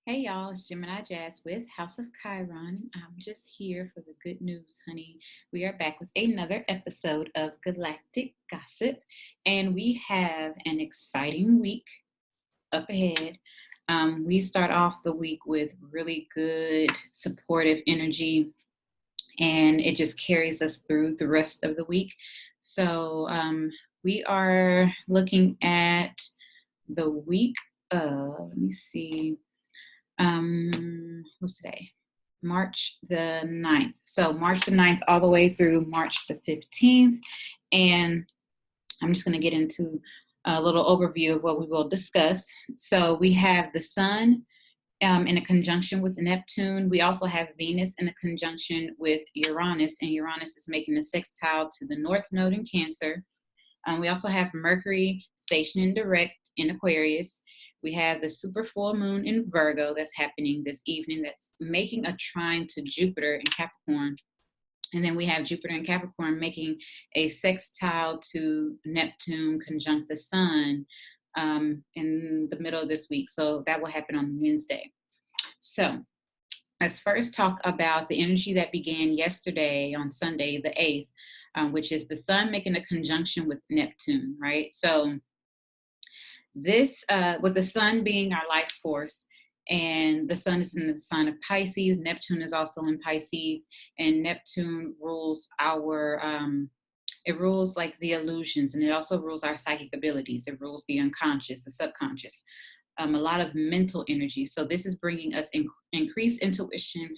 Hey y'all, it's Gemini Jazz with House of Chiron. I'm just here for the good news, honey. We are back with another episode of Galactic Gossip, and we have an exciting week up ahead. We start off the week with really good, supportive energy, and it just carries us through the rest of the week. So we are looking at the week of, let me see, what's today? March the 9th. So March the 9th all the way through March the 15th. And I'm just going to get into a little overview of what we will discuss. So we have the sun in a conjunction with Neptune. We also have Venus in a conjunction with Uranus, and Uranus is making a sextile to the North Node in Cancer. We also have Mercury stationed in direct in Aquarius. We have the super full moon in Virgo that's happening this evening that's making a trine to Jupiter in Capricorn. And then we have Jupiter in Capricorn making a sextile to Neptune conjunct the sun in the middle of this week. So that will happen on Wednesday. So let's first talk about the energy that began yesterday on Sunday, the 8th, which is the sun making a conjunction with Neptune, right? So this, with the sun being our life force, and the sun is in the sign of Pisces, Neptune is also in Pisces, and Neptune rules it rules like the illusions, and it also rules our psychic abilities. It rules the unconscious, the subconscious, a lot of mental energy. So this is bringing us increased intuition,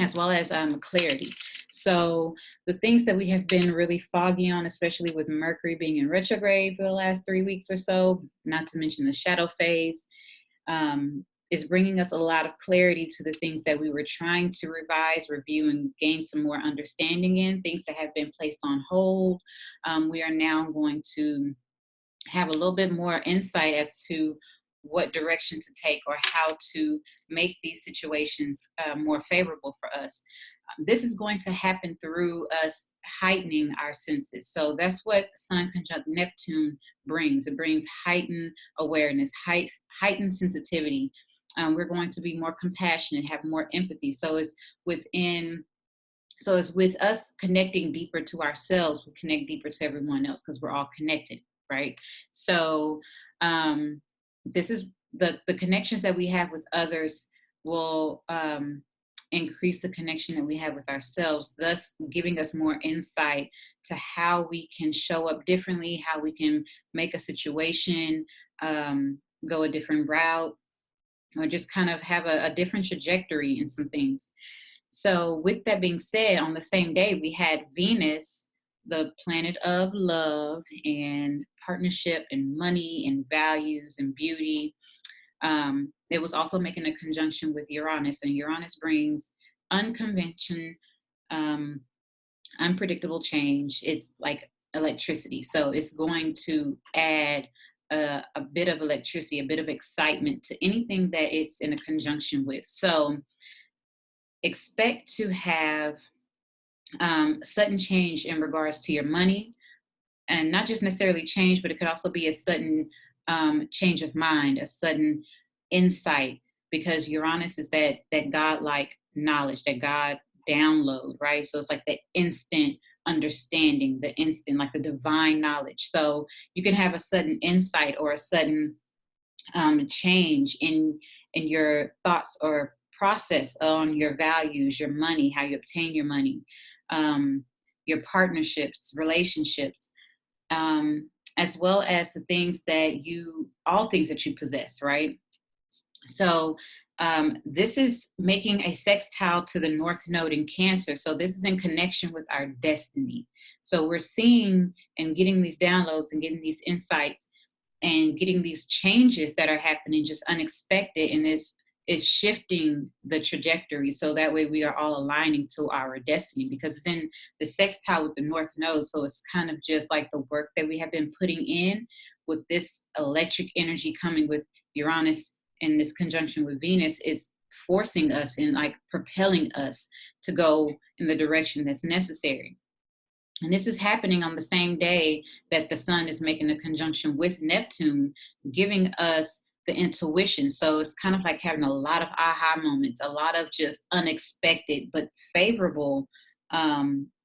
as well as clarity. So the things that we have been really foggy on, especially with Mercury being in retrograde for the last 3 weeks or so, not to mention the shadow phase, is bringing us a lot of clarity to the things that we were trying to revise, review, and gain some more understanding in, things that have been placed on hold. We are now going to have a little bit more insight as to what direction to take or how to make these situations more favorable for us. This is going to happen through us heightening our senses. So that's what Sun conjunct Neptune brings. It brings heightened awareness, heightened sensitivity. We're going to be more compassionate, have more empathy. So it's with us connecting deeper to ourselves, we connect deeper to everyone else because we're all connected, right? So this is the connections that we have with others will increase the connection that we have with ourselves, thus giving us more insight to how we can show up differently, how we can make a situation go a different route, or just kind of have a different trajectory in some things. So with that being said, on the same day, we had Venus, the planet of love and partnership and money and values and beauty. It was also making a conjunction with Uranus, and Uranus brings unconvention, unpredictable change. It's like electricity. So it's going to add a bit of electricity, a bit of excitement to anything that it's in a conjunction with. So expect to have sudden change in regards to your money, and not just necessarily change, but it could also be a sudden change of mind, a sudden insight, because Uranus is that godlike knowledge, that God download, right? So it's like the instant understanding, the instant, like the divine knowledge. So you can have a sudden insight or a sudden change in your thoughts or process on your values, your money, how you obtain your money, your partnerships, relationships, as well as the things that all things that you possess, right? So this is making a sextile to the North Node in Cancer. So this is in connection with our destiny. So we're seeing and getting these downloads and getting these insights and getting these changes that are happening just unexpected, and this is shifting the trajectory, so that way we are all aligning to our destiny, because it's in the sextile with the North Node. So it's kind of just like the work that we have been putting in with this electric energy coming with Uranus, and this conjunction with Venus is forcing us and like propelling us to go in the direction that's necessary. And this is happening on the same day that the sun is making a conjunction with Neptune, giving us the intuition. So it's kind of like having a lot of aha moments, a lot of just unexpected but favorable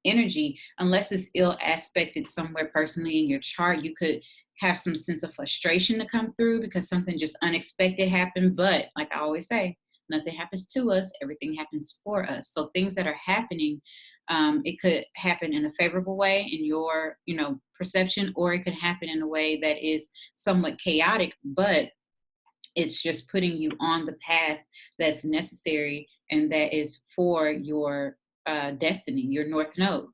energy. Unless it's ill aspected somewhere personally in your chart, you could have some sense of frustration to come through because something just unexpected happened. But like I always say, nothing happens to us, everything happens for us. So things that are happening, it could happen in a favorable way in your, perception, or it could happen in a way that is somewhat chaotic, but it's just putting you on the path that's necessary and that is for your destiny, your north node.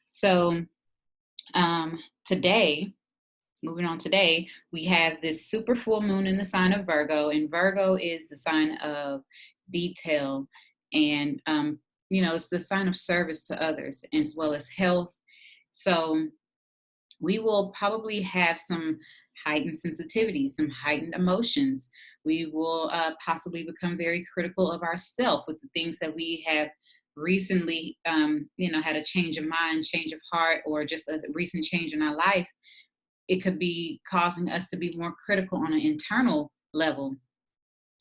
So today, moving on today, we have this super full moon in the sign of Virgo, and Virgo is the sign of detail, and it's the sign of service to others as well as health. So we will probably have some heightened sensitivity, some heightened emotions. We will possibly become very critical of ourselves with the things that we have recently, had a change of mind, change of heart, or just a recent change in our life. It could be causing us to be more critical on an internal level.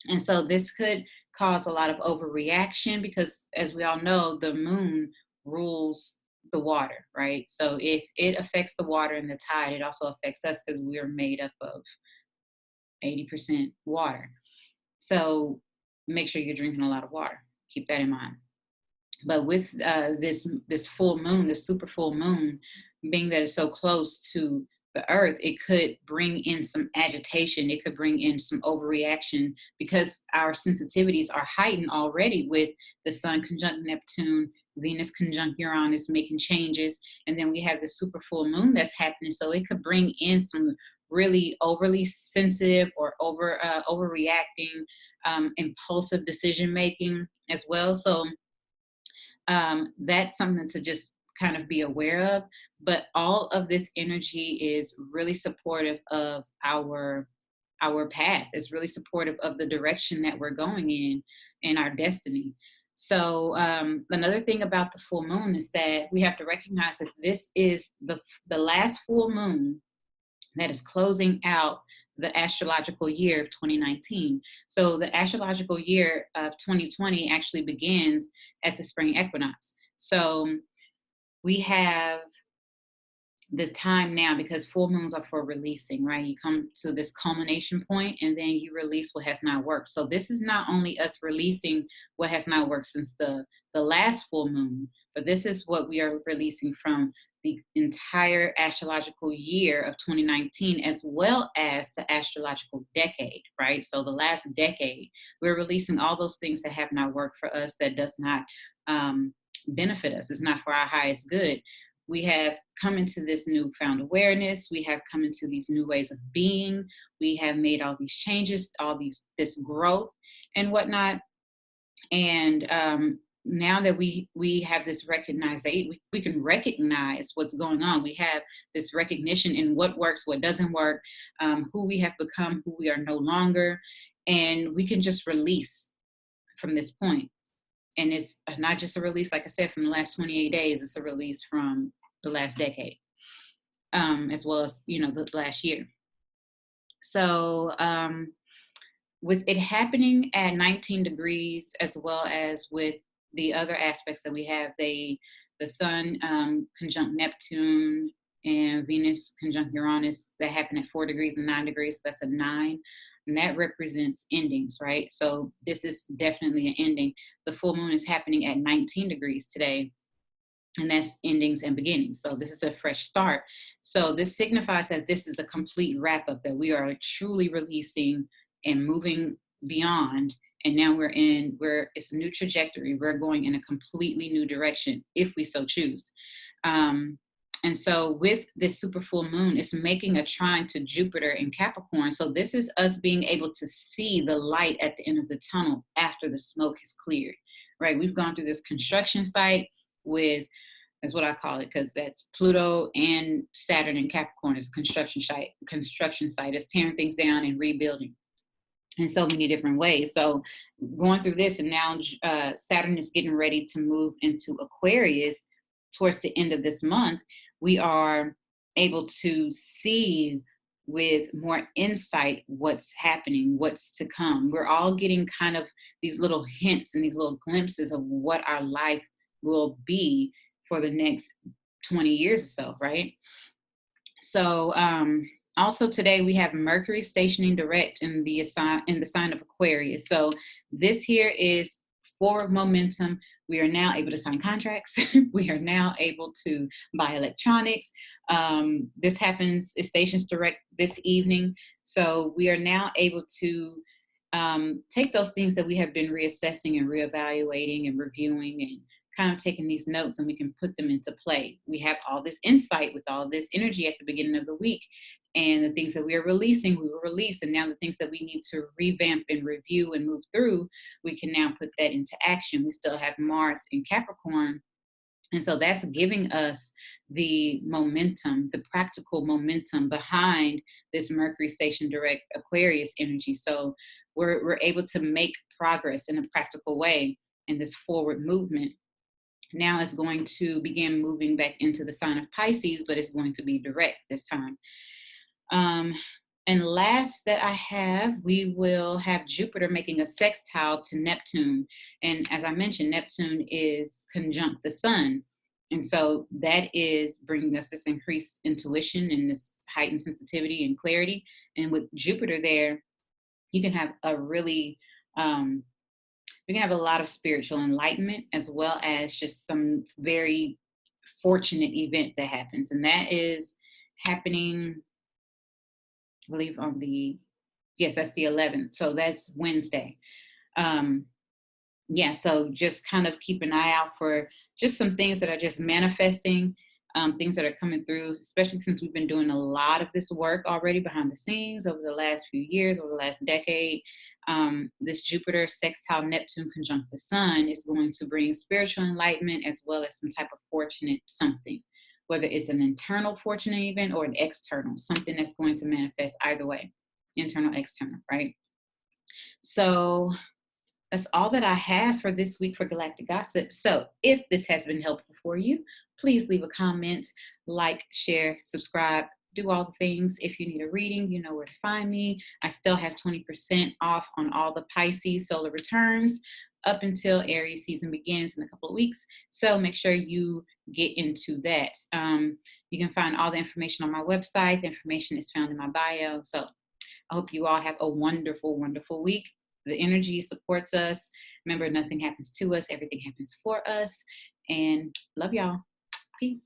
And so this could cause a lot of overreaction because, as we all know, the moon rules the water, right? So if it affects the water and the tide, it also affects us because we are made up of 80% water. So make sure you're drinking a lot of water. Keep that in mind. But with this full moon, the super full moon, being that it's so close to the earth, it could bring in some agitation. It could bring in some overreaction because our sensitivities are heightened already with the sun conjunct Neptune, Venus conjunct Uranus making changes. And then we have the super full moon that's happening. So it could bring in some really overly sensitive or overreacting, impulsive decision making as well. So that's something to just kind of be aware of. But all of this energy is really supportive of our path. It's really supportive of the direction that we're going in our destiny. So another thing about the full moon is that we have to recognize that this is the last full moon that is closing out the astrological year of 2019. So the astrological year of 2020 actually begins at the spring equinox. So we have the time now because full moons are for releasing, right? You come to this culmination point and then you release what has not worked. So this is not only us releasing what has not worked since the last full moon, but this is what we are releasing from the entire astrological year of 2019, as well as the astrological decade, right? So the last decade, we're releasing all those things that have not worked for us, that does not benefit us. It's not for our highest good. We have come into this newfound awareness. We have come into these new ways of being. We have made all these changes, this growth and whatnot. And now that we have this recognition, we can recognize what's going on. We have this recognition in what works, what doesn't work, who we have become, who we are no longer. And we can just release from this point. And it's not just a release, like I said, from the last 28 days, it's a release from the last decade, as well as, the last year. So with it happening at 19 degrees, as well as with the other aspects that we have, the sun conjunct Neptune and Venus conjunct Uranus, that happen at 4 degrees and 9 degrees, so that's a 9. And that represents endings, right? So this is definitely an ending. The full moon is happening at 19 degrees today, and that's endings and beginnings. So this is a fresh start. So this signifies that this is a complete wrap up, that we are truly releasing and moving beyond. And now it's a new trajectory. We're going in a completely new direction if we so choose. And so with this super full moon, it's making a trine to Jupiter in Capricorn. So this is us being able to see the light at the end of the tunnel after the smoke has cleared, right? We've gone through this construction site that's what I call it, because that's Pluto and Saturn in Capricorn is a construction site. It's tearing things down and rebuilding in so many different ways. So going through this, and now Saturn is getting ready to move into Aquarius towards the end of this month. We are able to see with more insight what's happening, what's to come. We're all getting kind of these little hints and these little glimpses of what our life will be for the next 20 years or so, right? So also today we have Mercury stationing direct in the sign of Aquarius. So this here is forward momentum. We are now able to sign contracts. We are now able to buy electronics. This happens, it stations direct this evening. So we are now able to take those things that we have been reassessing and reevaluating and reviewing and kind of taking these notes, and we can put them into play. We have all this insight with all this energy at the beginning of the week, and the things that we are releasing, we will release. And now the things that we need to revamp and review and move through, we can now put that into action. We still have Mars in Capricorn. And so that's giving us the momentum, the practical momentum behind this Mercury station direct Aquarius energy. So we're able to make progress in a practical way in this forward movement. Now it's going to begin moving back into the sign of Pisces, but it's going to be direct this time. And last that I have, we will have Jupiter making a sextile to Neptune. And as I mentioned, Neptune is conjunct the sun. And so that is bringing us this increased intuition and this heightened sensitivity and clarity. And with Jupiter there, you can have a really, we can have a lot of spiritual enlightenment, as well as just some very fortunate event that happens. And that is happening, I believe on yes, that's the 11th. So that's Wednesday. Yeah, so just kind of keep an eye out for just some things that are just manifesting, things that are coming through, especially since we've been doing a lot of this work already behind the scenes over the last few years, over the last decade. This Jupiter sextile Neptune conjunct the sun is going to bring spiritual enlightenment as well as some type of fortunate something, whether it's an internal fortunate event or an external, something that's going to manifest either way, internal, external, right? So that's all that I have for this week for Galactic Gossip. So if this has been helpful for you, please leave a comment, like, share, subscribe, do all the things. If you need a reading, you know where to find me. I still have 20% off on all the Pisces solar returns up until Aries season begins in a couple of weeks. So make sure you get into that. You can find all the information on my website. The information is found in my bio. So I hope you all have a wonderful, wonderful week. The energy supports us. Remember, nothing happens to us. Everything happens for us. And love y'all. Peace.